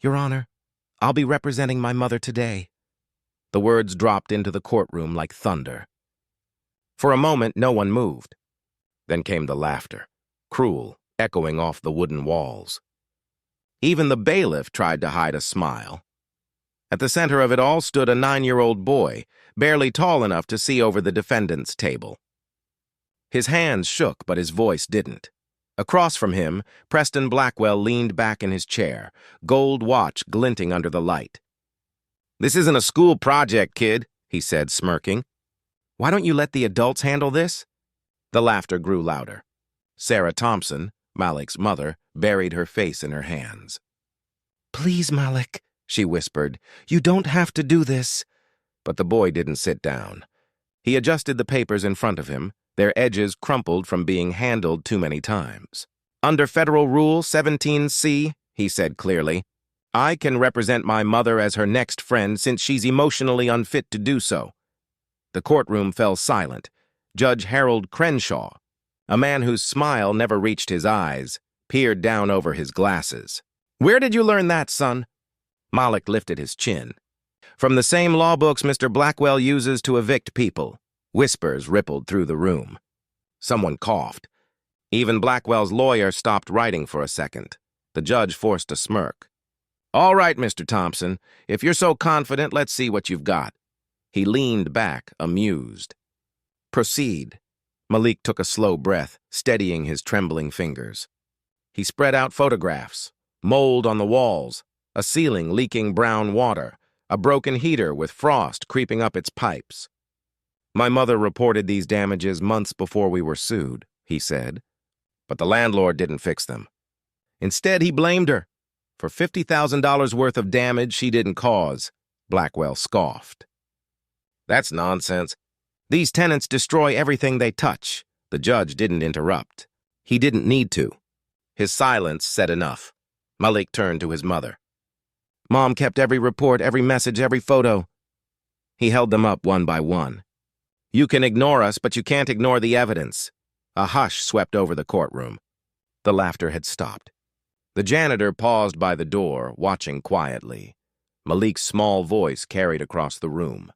Your Honor, I'll be representing my mother today. The words dropped into the courtroom like thunder. For a moment, no one moved. Then came the laughter, cruel, echoing off the wooden walls. Even the bailiff tried to hide a smile. At the center of it all stood a 9-year-old boy, barely tall enough to see over the defendant's table. His hands shook, but his voice didn't. Across from him, Preston Blackwell leaned back in his chair, gold watch glinting under the light. "This isn't a school project, kid," he said, smirking. "Why don't you let the adults handle this?" The laughter grew louder. Sarah Thompson, Malik's mother, buried her face in her hands. "Please, Malik," she whispered, "you don't have to do this." But the boy didn't sit down. He adjusted the papers in front of him, their edges crumpled from being handled too many times. "Under Federal Rule 17C," he said clearly, "I can represent my mother as her next friend since she's emotionally unfit to do so." The courtroom fell silent. Judge Harold Crenshaw, a man whose smile never reached his eyes, peered down over his glasses. "Where did you learn that, son?" Malik lifted his chin. "From the same law books Mr. Blackwell uses to evict people." Whispers rippled through the room. Someone coughed. Even Blackwell's lawyer stopped writing for a second. The judge forced a smirk. "All right, Mr. Thompson, if you're so confident, let's see what you've got." He leaned back, amused. "Proceed." Malik took a slow breath, steadying his trembling fingers. He spread out photographs, mold on the walls, a ceiling leaking brown water, a broken heater with frost creeping up its pipes. "My mother reported these damages months before we were sued," he said. "But the landlord didn't fix them. Instead, he blamed her for $50,000 worth of damage she didn't cause," Blackwell scoffed. "That's nonsense. These tenants destroy everything they touch." The judge didn't interrupt. He didn't need to. His silence said enough. Malik turned to his mother. "Mom kept every report, every message, every photo." He held them up one by one. "You can ignore us, but you can't ignore the evidence." A hush swept over the courtroom. The laughter had stopped. The janitor paused by the door, watching quietly. Malik's small voice carried across the room.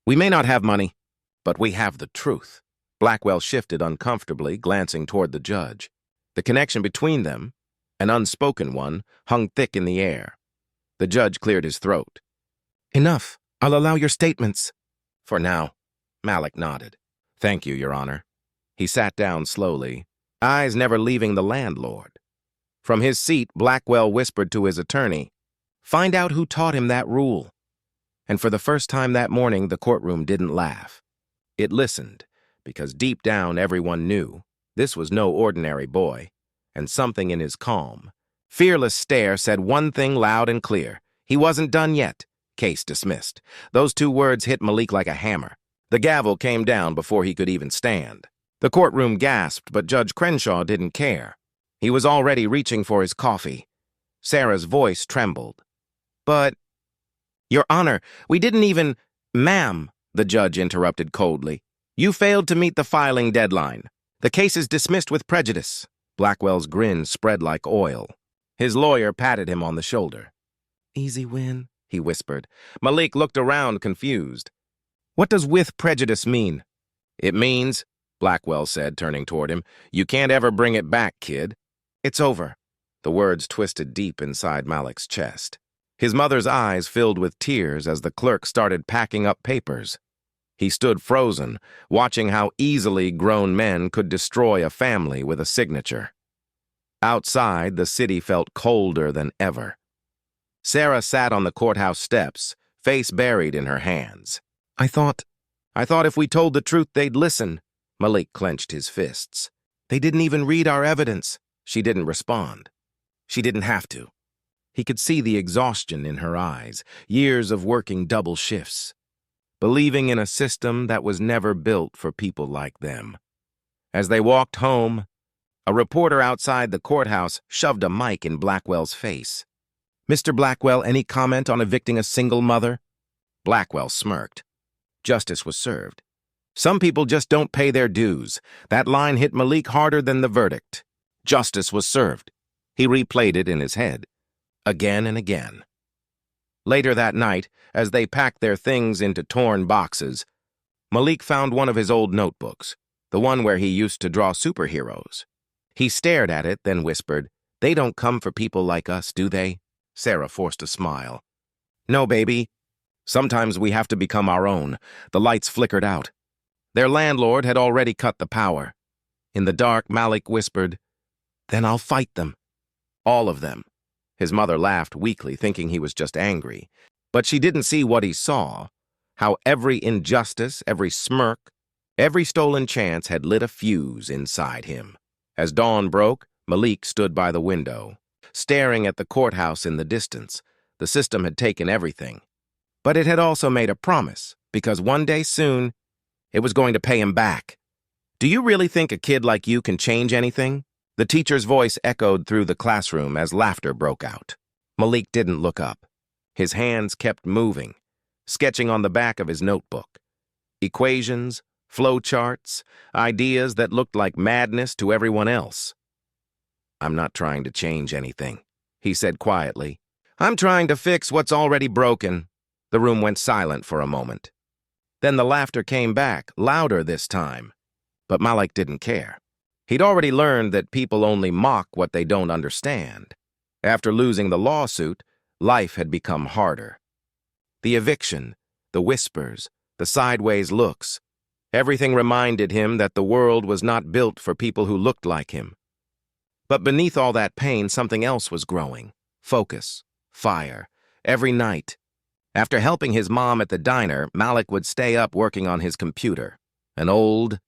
"We may not have money, but we have the truth." Blackwell shifted uncomfortably, glancing toward the judge. The connection between them, an unspoken one, hung thick in the air. The judge cleared his throat. "Enough. I'll allow your statements." "For now." Malik nodded. "Thank you, Your Honor." He sat down slowly, eyes never leaving the landlord. From his seat, Blackwell whispered to his attorney, "Find out who taught him that rule." And for the first time that morning, the courtroom didn't laugh. It listened, because deep down everyone knew this was no ordinary boy, and something in his calm, fearless stare said one thing loud and clear: he wasn't done yet. Case dismissed. Those two words hit Malik like a hammer. The gavel came down before he could even stand. The courtroom gasped, but Judge Crenshaw didn't care. He was already reaching for his coffee. Sarah's voice trembled. "But, Your Honor, we didn't even—" "Ma'am," the judge interrupted coldly, "you failed to meet the filing deadline. The case is dismissed with prejudice." Blackwell's grin spread like oil. His lawyer patted him on the shoulder. "Easy win," he whispered. Malik looked around, confused. "What does with prejudice mean?" "It means," Blackwell said, turning toward him, "you can't ever bring it back, kid." "It's over." The words twisted deep inside Malik's chest. His mother's eyes filled with tears as the clerk started packing up papers. He stood frozen, watching how easily grown men could destroy a family with a signature. Outside, the city felt colder than ever. Sarah sat on the courthouse steps, face buried in her hands. I thought if we told the truth, they'd listen." Malik clenched his fists. "They didn't even read our evidence." She didn't respond. She didn't have to. He could see the exhaustion in her eyes, years of working double shifts, believing in a system that was never built for people like them. As they walked home, a reporter outside the courthouse shoved a mic in Blackwell's face. "Mr. Blackwell, any comment on evicting a single mother?" Blackwell smirked. Justice was served. Some people just don't pay their dues. That line hit Malik harder than the verdict. Justice was served. He replayed it in his head. again and again. Later that night, as they packed their things into torn boxes, Malik found one of his old notebooks, the one where he used to draw superheroes. He stared at it, then whispered, "They don't come for people like us, do they?" Sarah forced a smile. "No, baby. Sometimes we have to become our own." The lights flickered out. Their landlord had already cut the power. In the dark, Malik whispered, "Then I'll fight them. All of them." His mother laughed weakly, thinking he was just angry. But she didn't see what he saw, how every injustice, every smirk, every stolen chance had lit a fuse inside him. As dawn broke, Malik stood by the window, staring at the courthouse in the distance. The system had taken everything. But it had also made a promise, because one day soon, it was going to pay him back. "Do you really think a kid like you can change anything?" The teacher's voice echoed through the classroom as laughter broke out. Malik didn't look up. His hands kept moving, sketching on the back of his notebook. Equations, flowcharts, ideas that looked like madness to everyone else. "I'm not trying to change anything," he said quietly. "I'm trying to fix what's already broken." The room went silent for a moment. Then the laughter came back, louder this time. But Malik didn't care. He'd already learned that people only mock what they don't understand. After losing the lawsuit, life had become harder. The eviction, the whispers, the sideways looks, everything reminded him that the world was not built for people who looked like him. But beneath all that pain, something else was growing. Focus, fire, every night. After helping his mom at the diner, Malik would stay up working on his computer, an old,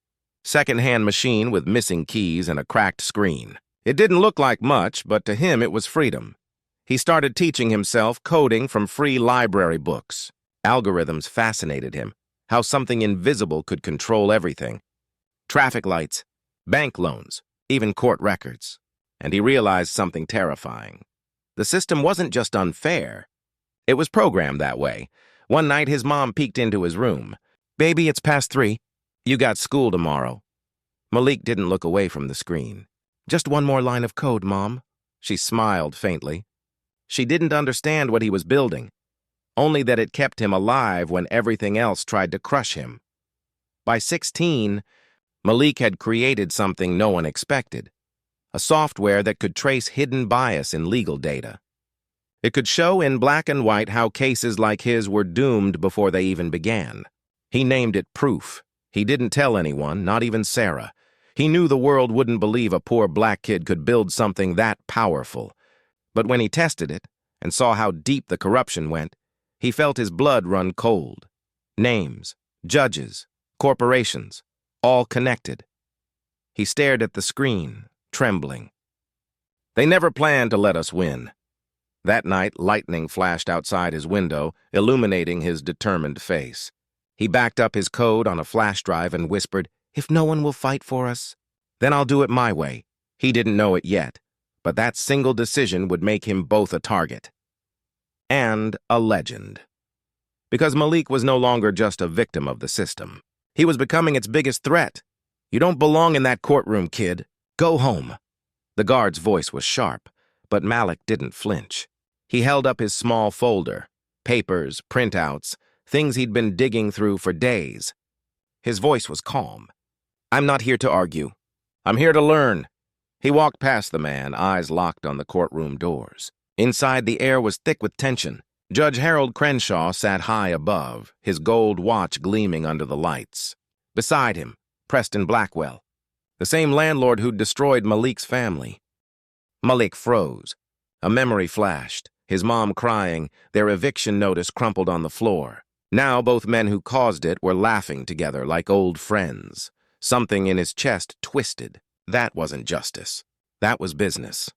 second-hand machine with missing keys and a cracked screen. It didn't look like much, but to him it was freedom. He started teaching himself coding from free library books. Algorithms fascinated him, how something invisible could control everything. Traffic lights, bank loans, even court records. And he realized something terrifying. The system wasn't just unfair. It was programmed that way. One night his mom peeked into his room. "Baby, it's past 3. You got school tomorrow." Malik didn't look away from the screen. "Just one more line of code, Mom." She smiled faintly. She didn't understand what he was building, only that it kept him alive when everything else tried to crush him. By 16, Malik had created something no one expected, a software that could trace hidden bias in legal data. It could show in black and white how cases like his were doomed before they even began. He named it Proof. He didn't tell anyone, not even Sarah. He knew the world wouldn't believe a poor black kid could build something that powerful. But when he tested it and saw how deep the corruption went, he felt his blood run cold. Names, judges, corporations, all connected. He stared at the screen, trembling. "They never planned to let us win." That night, lightning flashed outside his window, illuminating his determined face. He backed up his code on a flash drive and whispered, "If no one will fight for us, then I'll do it my way." He didn't know it yet, but that single decision would make him both a target and a legend. Because Malik was no longer just a victim of the system. He was becoming its biggest threat. "You don't belong in that courtroom, kid. Go home." The guard's voice was sharp, but Malik didn't flinch. He held up his small folder, papers, printouts, things he'd been digging through for days. His voice was calm. "I'm not here to argue. I'm here to learn." He walked past the man, eyes locked on the courtroom doors. Inside, the air was thick with tension. Judge Harold Crenshaw sat high above, his gold watch gleaming under the lights. Beside him, Preston Blackwell, the same landlord who'd destroyed Malik's family. Malik froze. A memory flashed, his mom crying, their eviction notice crumpled on the floor. Now both men who caused it were laughing together like old friends. Something in his chest twisted. That wasn't justice. That was business.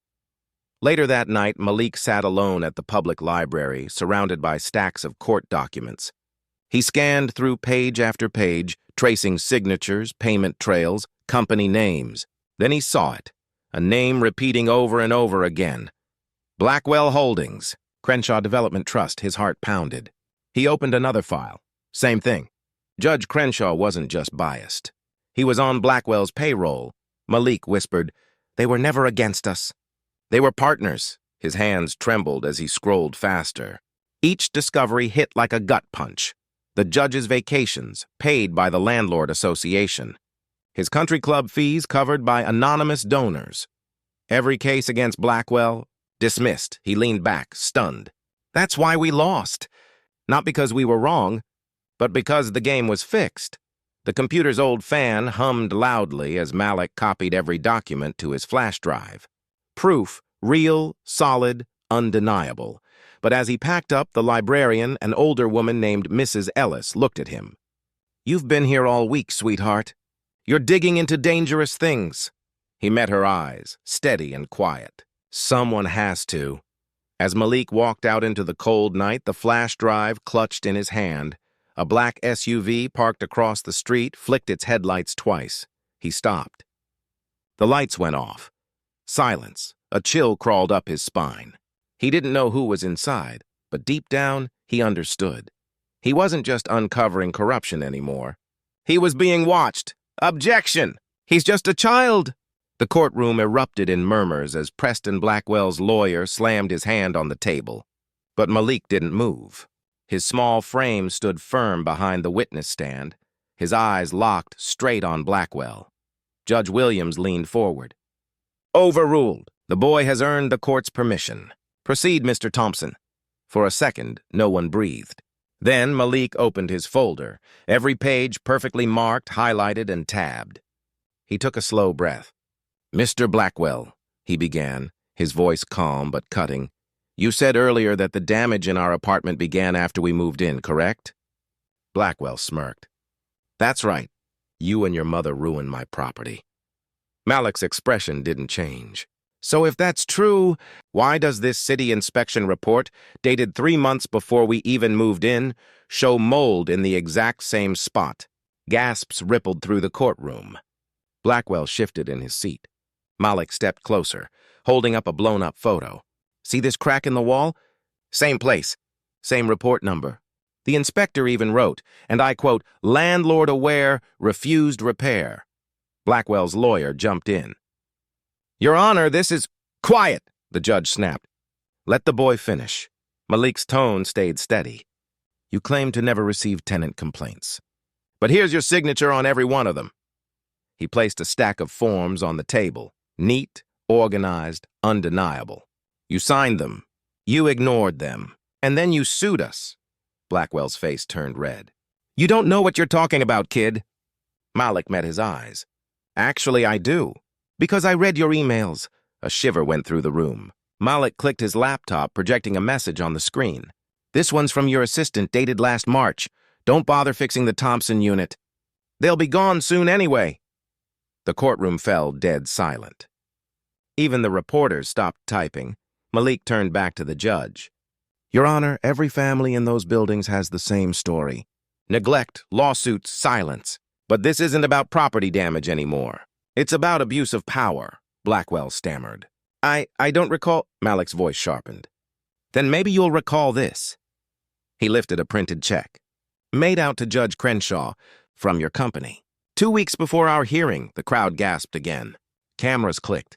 Later that night, Malik sat alone at the public library, surrounded by stacks of court documents. He scanned through page after page, tracing signatures, payment trails, company names. Then he saw it, a name repeating over and over again. Blackwell Holdings, Crenshaw Development Trust. His heart pounded. He opened another file. Same thing. Judge Crenshaw wasn't just biased. He was on Blackwell's payroll. Malik whispered, "They were never against us. They were partners." His hands trembled as he scrolled faster. Each discovery hit like a gut punch. The judge's vacations, paid by the landlord association. His country club fees covered by anonymous donors. Every case against Blackwell, dismissed. He leaned back, stunned. That's why we lost. Not because we were wrong, but because the game was fixed. The computer's old fan hummed loudly as Malik copied every document to his flash drive. Proof, real, solid, undeniable. But as he packed up, the librarian, an older woman named Mrs. Ellis, looked at him. "You've been here all week, sweetheart. You're digging into dangerous things." He met her eyes, steady and quiet. Someone has to. As Malik walked out into the cold night, the flash drive clutched in his hand. A black SUV parked across the street flicked its headlights twice. He stopped. The lights went off. Silence. A chill crawled up his spine. He didn't know who was inside, but deep down, he understood. He wasn't just uncovering corruption anymore. He was being watched. Objection! He's just a child! The courtroom erupted in murmurs as Preston Blackwell's lawyer slammed his hand on the table. But Malik didn't move. His small frame stood firm behind the witness stand, his eyes locked straight on Blackwell. Judge Williams leaned forward. "Overruled. The boy has earned the court's permission. Proceed, Mr. Thompson." For a second, no one breathed. Then Malik opened his folder, every page perfectly marked, highlighted, and tabbed. He took a slow breath. "Mr. Blackwell," he began, his voice calm but cutting, "you said earlier that the damage in our apartment began after we moved in, correct?" Blackwell smirked. "That's right. You and your mother ruined my property." Malik's expression didn't change. "So if that's true, why does this city inspection report, dated 3 months before we even moved in, show mold in the exact same spot?" Gasps rippled through the courtroom. Blackwell shifted in his seat. Malik stepped closer, holding up a blown-up photo. "See this crack in the wall? Same place. Same report number. The inspector even wrote, and I quote, 'Landlord aware, refused repair.'" Blackwell's lawyer jumped in. "Your Honor, this is—" "Quiet!" the judge snapped. "Let the boy finish." Malik's tone stayed steady. "You claim to never receive tenant complaints. But here's your signature on every one of them." He placed a stack of forms on the table. Neat, organized, undeniable. "You signed them. You ignored them. And then you sued us." Blackwell's face turned red. "You don't know what you're talking about, kid." Malik met his eyes. "Actually, I do. Because I read your emails." A shiver went through the room. Malik clicked his laptop, projecting a message on the screen. "This one's from your assistant, dated last March. Don't bother fixing the Thompson unit. They'll be gone soon anyway." The courtroom fell dead silent. Even the reporters stopped typing. Malik turned back to the judge. "Your Honor, every family in those buildings has the same story. Neglect, lawsuits, silence. But this isn't about property damage anymore. It's about abuse of power," Blackwell stammered. I don't recall—" Malik's voice sharpened. "Then maybe you'll recall this." He lifted a printed check. "Made out to Judge Crenshaw, from your company. 2 weeks before our hearing," the crowd gasped again. Cameras clicked.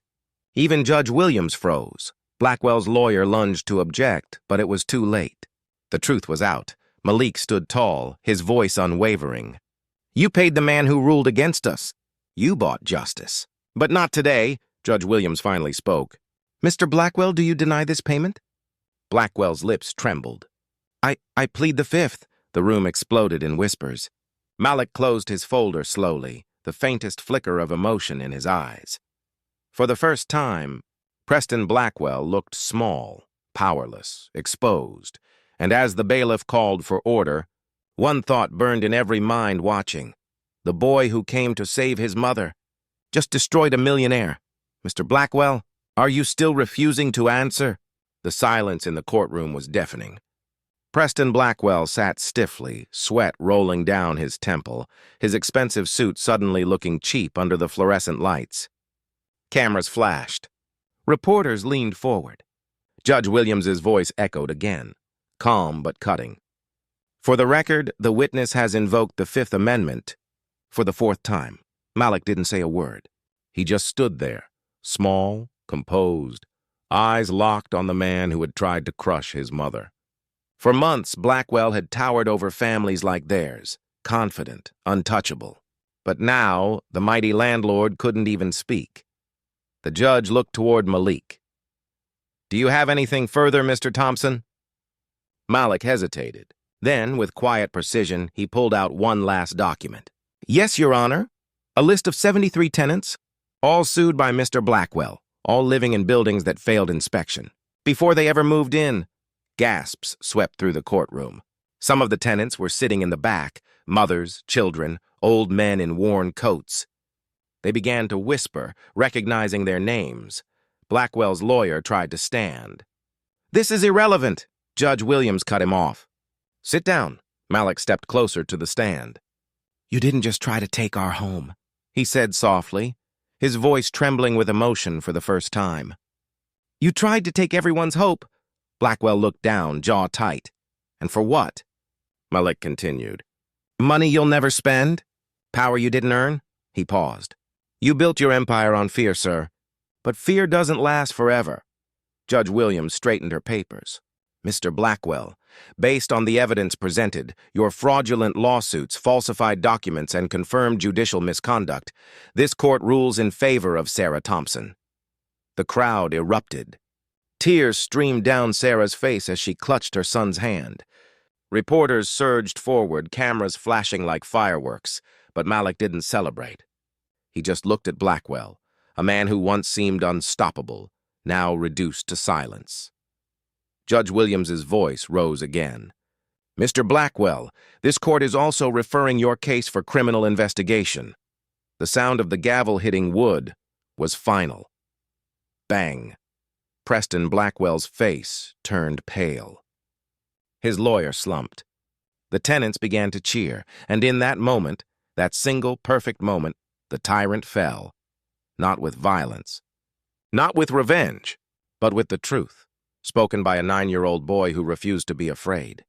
Even Judge Williams froze. Blackwell's lawyer lunged to object, but it was too late. The truth was out. Malik stood tall, his voice unwavering. "You paid the man who ruled against us. You bought justice. But not today," Judge Williams finally spoke. "Mr. Blackwell, do you deny this payment?" Blackwell's lips trembled. I plead the fifth." The room exploded in whispers. Malik closed his folder slowly, the faintest flicker of emotion in his eyes. For the first time, Preston Blackwell looked small, powerless, exposed, and as the bailiff called for order, one thought burned in every mind watching. The boy who came to save his mother just destroyed a millionaire. "Mr. Blackwell, are you still refusing to answer?" The silence in the courtroom was deafening. Preston Blackwell sat stiffly, sweat rolling down his temple, his expensive suit suddenly looking cheap under the fluorescent lights. Cameras flashed. Reporters leaned forward. Judge Williams's voice echoed again, calm but cutting. "For the record, the witness has invoked the Fifth Amendment for the 4th time." Malik didn't say a word. He just stood there, small, composed, eyes locked on the man who had tried to crush his mother. For months, Blackwell had towered over families like theirs, confident, untouchable. But now, the mighty landlord couldn't even speak. The judge looked toward Malik. "Do you have anything further, Mr. Thompson?" Malik hesitated. Then, with quiet precision, he pulled out one last document. "Yes, Your Honor. A list of 73 tenants, all sued by Mr. Blackwell, all living in buildings that failed inspection. Before they ever moved in." Gasps swept through the courtroom. Some of the tenants were sitting in the back, mothers, children, old men in worn coats. They began to whisper, recognizing their names. Blackwell's lawyer tried to stand. "This is irrelevant," Judge Williams cut him off. "Sit down." Malik stepped closer to the stand. "You didn't just try to take our home," he said softly, his voice trembling with emotion for the first time. "You tried to take everyone's hope." Blackwell looked down, jaw tight. "And for what?" Malik continued. "Money you'll never spend? Power you didn't earn?" He paused. "You built your empire on fear, sir. But fear doesn't last forever." Judge Williams straightened her papers. "Mr. Blackwell, based on the evidence presented, your fraudulent lawsuits, falsified documents, and confirmed judicial misconduct, this court rules in favor of Sarah Thompson." The crowd erupted. Tears streamed down Sarah's face as she clutched her son's hand. Reporters surged forward, cameras flashing like fireworks, but Malik didn't celebrate. He just looked at Blackwell, a man who once seemed unstoppable, now reduced to silence. Judge Williams's voice rose again. "Mr. Blackwell, this court is also referring your case for criminal investigation." The sound of the gavel hitting wood was final. Bang. Preston Blackwell's face turned pale. His lawyer slumped. The tenants began to cheer, and in that moment, that single perfect moment, the tyrant fell. Not with violence, not with revenge, but with the truth, spoken by a 9-year-old boy who refused to be afraid.